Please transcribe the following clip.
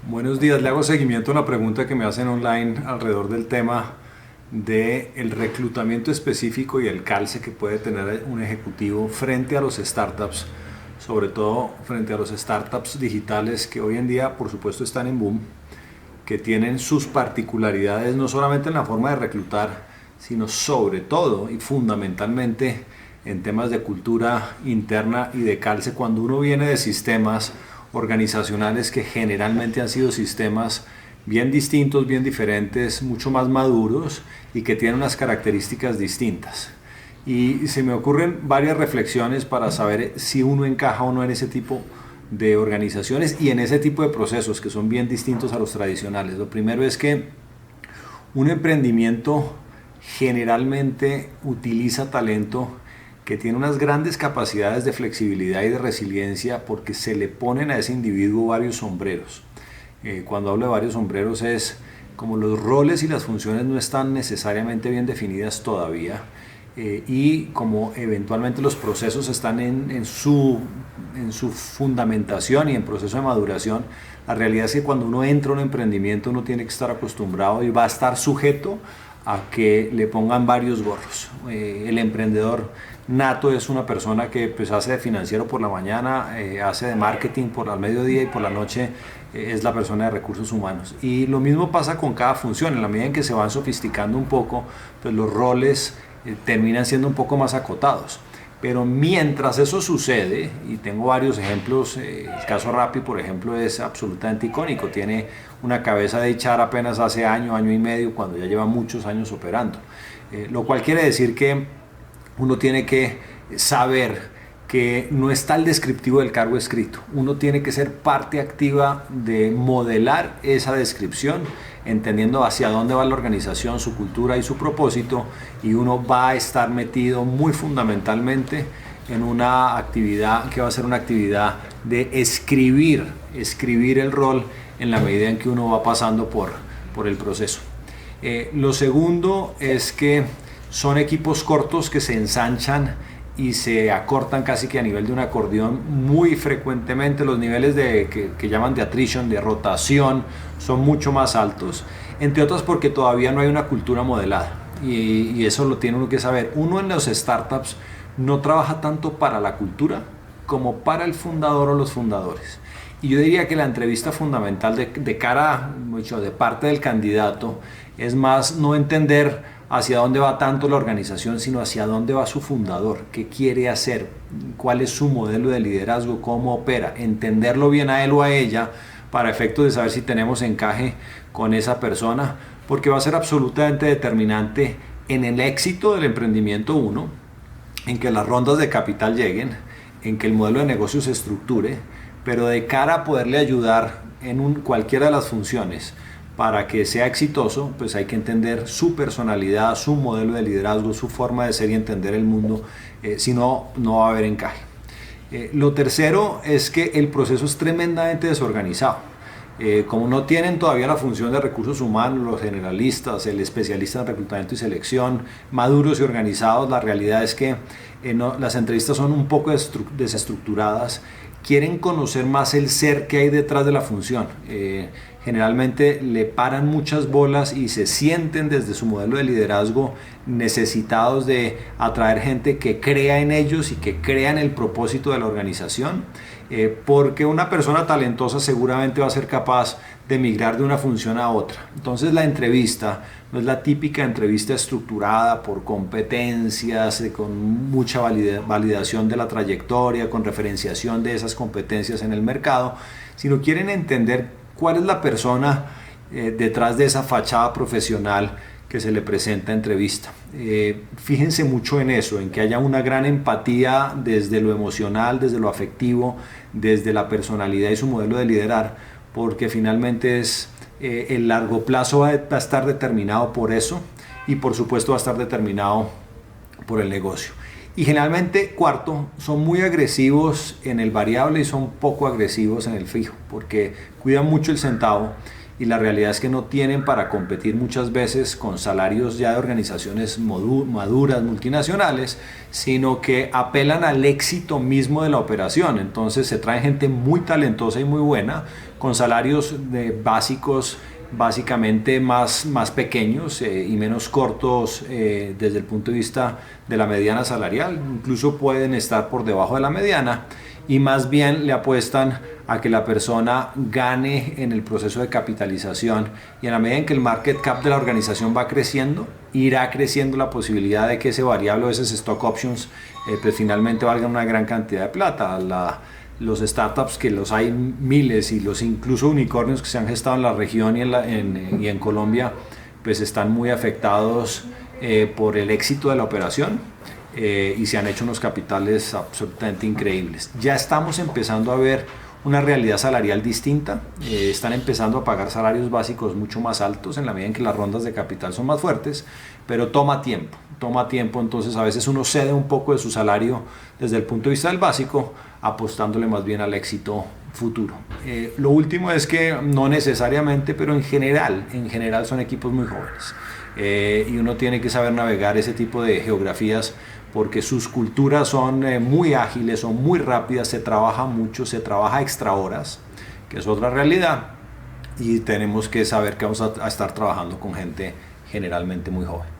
Buenos días, le hago seguimiento a una pregunta que me hacen online alrededor del tema del reclutamiento específico y el calce que puede tener un ejecutivo frente a los startups, sobre todo frente a los startups digitales que hoy en día por supuesto están en boom, que tienen sus particularidades no solamente en la forma de reclutar, sino sobre todo y fundamentalmente en temas de cultura interna y de calce cuando uno viene de sistemas organizacionales que generalmente han sido sistemas bien distintos, bien diferentes, mucho más maduros y que tienen unas características distintas. Y se me ocurren varias reflexiones para saber si uno encaja o no en ese tipo de organizaciones y en ese tipo de procesos que son bien distintos a los tradicionales. Lo primero es que un emprendimiento generalmente utiliza talento que tiene unas grandes capacidades de flexibilidad y de resiliencia porque se le ponen a ese individuo varios sombreros. Cuando hablo de varios sombreros es como los roles y las funciones no están necesariamente bien definidas todavía, y como eventualmente los procesos están en su fundamentación y en proceso de maduración, la realidad es que cuando uno entra a un emprendimiento uno tiene que estar acostumbrado y va a estar sujeto a que le pongan varios gorros. El emprendedor nato es una persona que pues hace de financiero por la mañana, hace de marketing por al mediodía y por la noche es la persona de recursos humanos. Y lo mismo pasa con cada función. En la medida en que se van sofisticando un poco, pues los roles terminan siendo un poco más acotados. Pero mientras eso sucede, y tengo varios ejemplos, el caso Rappi, por ejemplo, es absolutamente icónico. Tiene una cabeza de echar apenas hace año, año y medio, cuando ya lleva muchos años operando. Lo cual quiere decir que uno tiene que saber que no está el descriptivo del cargo escrito. Uno tiene que ser parte activa de modelar esa descripción, entendiendo hacia dónde va la organización, su cultura y su propósito, y uno va a estar metido muy fundamentalmente en una actividad que va a ser una actividad de escribir el rol en la medida en que uno va pasando por el proceso. Lo segundo es que son equipos cortos que se ensanchan y se acortan casi que a nivel de un acordeón muy frecuentemente. Los niveles que llaman de attrition, de rotación, son mucho más altos, entre otras porque todavía no hay una cultura modelada y eso lo tiene uno que saber. Uno en los startups no trabaja tanto para la cultura como para el fundador o los fundadores. Y yo diría que la entrevista fundamental de cara, mucho de parte del candidato, es más no entender hacia dónde va tanto la organización, sino hacia dónde va su fundador, qué quiere hacer, cuál es su modelo de liderazgo, cómo opera, entenderlo bien a él o a ella para efectos de saber si tenemos encaje con esa persona, porque va a ser absolutamente determinante en el éxito del emprendimiento uno, en que las rondas de capital lleguen, en que el modelo de negocio se estructure, pero de cara a poderle ayudar en cualquiera de las funciones para que sea exitoso, pues hay que entender su personalidad, su modelo de liderazgo, su forma de ser y entender el mundo, si no, no va a haber encaje. Lo tercero es que el proceso es tremendamente desorganizado. Como no tienen todavía la función de recursos humanos, los generalistas, el especialista en reclutamiento y selección, maduros y organizados, la realidad es que las entrevistas son un poco desestructuradas, quieren conocer más el ser que hay detrás de la función. Generalmente le paran muchas bolas y se sienten desde su modelo de liderazgo necesitados de atraer gente que crea en ellos y que crea en el propósito de la organización, porque una persona talentosa seguramente va a ser capaz de migrar de una función a otra. Entonces la entrevista no es la típica entrevista estructurada por competencias, con mucha validación de la trayectoria, con referenciación de esas competencias en el mercado, sino quieren entender cuál es la persona detrás de esa fachada profesional que se le presenta en entrevista. Fíjense mucho en eso, en que haya una gran empatía desde lo emocional, desde lo afectivo, desde la personalidad y su modelo de liderar, porque finalmente el largo plazo va a estar determinado por eso y por supuesto va a estar determinado por el negocio. Y generalmente, cuarto, son muy agresivos en el variable y son poco agresivos en el fijo, porque cuidan mucho el centavo y la realidad es que no tienen para competir muchas veces con salarios ya de organizaciones maduras, multinacionales, sino que apelan al éxito mismo de la operación. Entonces se traen gente muy talentosa y muy buena con salarios básicos básicamente más pequeños y menos cortos desde el punto de vista de la mediana salarial, incluso pueden estar por debajo de la mediana, y más bien le apuestan a que la persona gane en el proceso de capitalización, y en la medida en que el market cap de la organización va creciendo, irá creciendo la posibilidad de que ese variable o esos stock options pues finalmente valgan una gran cantidad de plata. Los startups, que los hay miles, y los incluso unicornios que se han gestado en la región y en Colombia, pues están muy afectados por el éxito de la operación y se han hecho unos capitales absolutamente increíbles. Ya estamos empezando a ver una realidad salarial distinta, están empezando a pagar salarios básicos mucho más altos en la medida en que las rondas de capital son más fuertes, pero toma tiempo, entonces a veces uno cede un poco de su salario desde el punto de vista del básico, apostándole más bien al éxito futuro. Lo último es que no necesariamente, pero en general son equipos muy jóvenes, y uno tiene que saber navegar ese tipo de geografías porque sus culturas son muy ágiles, son muy rápidas, se trabaja mucho, se trabaja extra horas, que es otra realidad, y tenemos que saber que vamos a estar trabajando con gente generalmente muy joven.